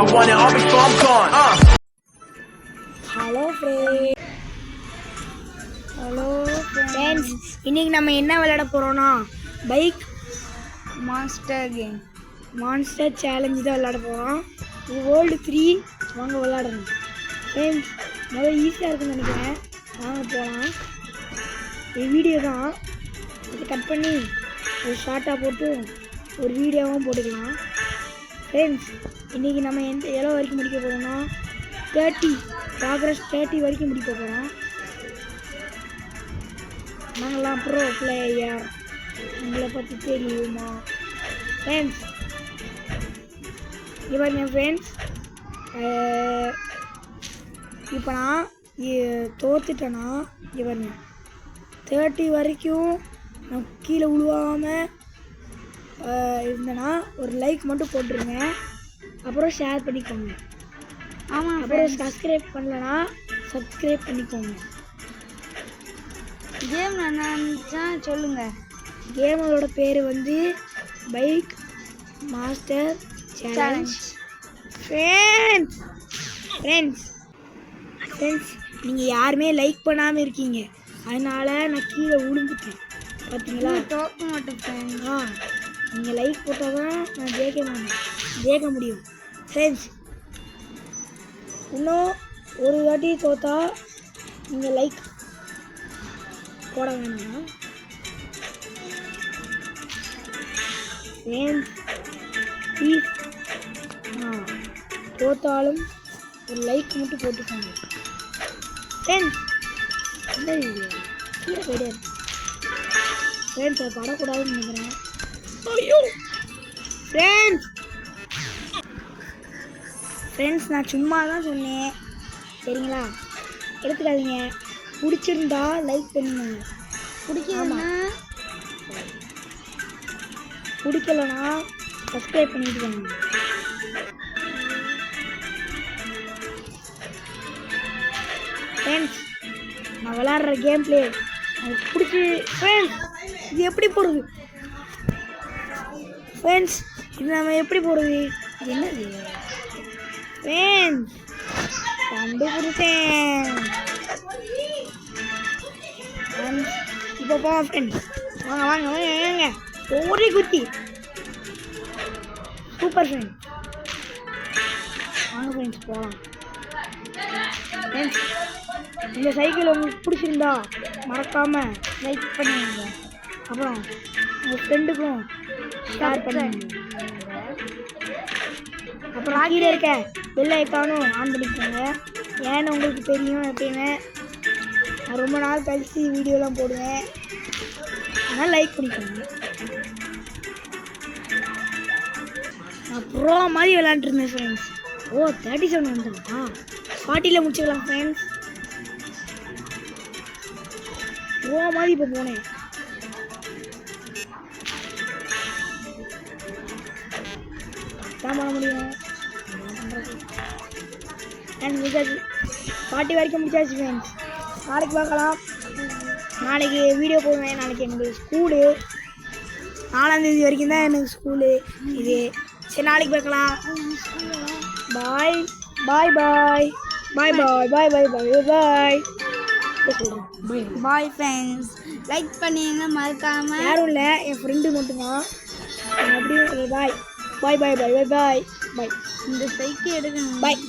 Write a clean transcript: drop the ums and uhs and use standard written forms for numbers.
I want it all before I'm gone. Hello friends, இன்னைக்கு நம்ம என்ன விளையாட போறோம்னா பைக் மான்ஸ்டர் சேலஞ்சு தான் விளையாட போகிறோம். இது வேர்ல்டு 3. வாங்க விளையாடணும் ஃப்ரெண்ட்ஸ். நல்லா ஈஸியாக இருக்குன்னு நினைக்கிறேன். வாங்க போகலாம். ஒரு வீடியோ தான், இது கட் பண்ணி ஒரு ஷார்ட்டாக போட்டு ஒரு வீடியோவும் போட்டுக்கலாம் ஃப்ரெண்ட்ஸ். இன்றைக்கி நம்ம எவ்வளோ வரைக்கும் முடிக்க போகிறோம்னா 30 வரைக்கும் முடிக்க போகிறோம். நாங்கள்லாம் ப்ரோ பிளேயர், உங்களை பற்றி தெரியுமா ஃப்ரெண்ட்ஸ்? இவங்க ஃப்ரெண்ட்ஸ், இப்போ நான் தோத்துட்டேன்னா இவங்க 30 வரைக்கும் நான் கீழே விழுவாமல் இருந்தேன்னா ஒரு லைக் மட்டும் போட்டுருங்க. அப்புறம் ஷேர் பண்ணிக்கோங்க. ஆமாம், அப்புறம் சப்ஸ்கிரைப் பண்ணலன்னா சப்ஸ்கிரைப் பண்ணிக்கோங்க. கேம் என்னன்னு சொல்லுங்கள். கேமோட பேர் வந்து பைக் மாஸ்டர் சேலஞ்ச் ஃப்ரெண்ட்ஸ். நீங்கள் யாருமே லைக் பண்ணாமல் இருக்கீங்க, அதனால் நான் கீழே விழுந்துட்டேன். பார்த்தீங்களா? தோக்க மாட்டேன் ஃப்ரெண்ட்ஸ். நீங்கள் லைக் போட்டால் தான் நான் ஜெயிக்க முடியும் ஃப்ரெண்ட்ஸ். இன்னும் ஒரு வாட்டி தோத்தா நீங்கள் லைக் போட வேணாம் ஃப்ரெண்ட்ஸ் ப்ளீஸ். தோத்தாலும் ஒரு லைக் மட்டும் போட்டுக்கோங்க ஃப்ரெண்ட்ஸ். என்ன இது கீழே போயிட்டே இருக்கு ஃப்ரெண்ட்ஸ், அதை படக்கூடாதுன்னு நினைக்கிறேன். ஐயோ ஃப்ரெண்ட்ஸ், நான் சும்மா தான் சொன்னேன், சரிங்களா? எடுத்துக்காதீங்க. பிடிச்சிருந்தா லைக் பண்ணுங்க, பிடிக்கலன்னா சப்ஸ்கிரைப் பண்ணிட்டு வாங்க ஃப்ரெண்ட்ஸ். நான் விளாட்ற கேம் பிளே எனக்கு பிடிச்சி ஃப்ரெண்ட்ஸ். இது எப்படி போடுறது ஃப்ரெண்ட்ஸ்? இது நம்ம எப்படி போடுறது? இது என்னது ஃப்ரெண்ட்ஸ்? கண்டுபிடிச்சேன். இப்போ போவோம் ஃப்ரெண்ட்ஸ். வாங்க ஒரே குத்தி சூப்பர் ஃப்ரெண்ட்ஸ். வாங்க ஃப்ரெண்ட்ஸ் போகலாம் ஃப்ரெண்ட்ஸ். இந்த சைக்கிள் உங்களுக்கு பிடிச்சிருந்தா மறக்காமல் லைக் பண்ணுங்க. அப்புறம் உங்கள் ஃப்ரெண்டுக்கும் ஷேர் பண்ணுங்க. அப்புறம் கீழே இருக்க பெல் ஐக்கானும் ஆன் பண்ணிக்கோங்க. ஏன்னு உங்களுக்கு தெரியும் எப்படின்னு. நான் ரொம்ப நாள் கழிச்சு வீடியோலாம் போடுவேன், அதனால் லைக் பண்ணிக்கோங்க. நான் ப்ரோ மாதிரி விளாண்டுருந்தேன் ஃப்ரெண்ட்ஸ். 37 வந்துடும்மா, 40ல் முடிச்சுக்கலாம் ஃப்ரெண்ட்ஸ். ப்ரோ மாதிரி இப்போ போனேன். தான் பண்ண முடியும். 40 வரைக்கும் முடிச்சாச்சு ஃப்ரெண்ட்ஸ். நாளைக்கு பார்க்கலாம். நாளைக்கு வீடியோ போடுவேன். நாளைக்கு எனக்கு ஸ்கூலு 4ஆம் தேதி வரைக்கும் தான் எனக்கு ஸ்கூலு இது. சரி, நாளைக்கு பார்க்கலாம். பாய் பாய் பாய் பாய் பாய் பாய் பாய் பாய் பாய் பாய் ஃப்ரெண்ட்ஸ். லைக் பண்ணிங்க மறக்காமல். யாரும் இல்லை, என் ஃப்ரெண்டு மட்டும்தான். அப்படியே பாய் பாய் பாய் பாய் பாய் பாய். இந்த சைக்கிள் எடுக்கணும். பாய்.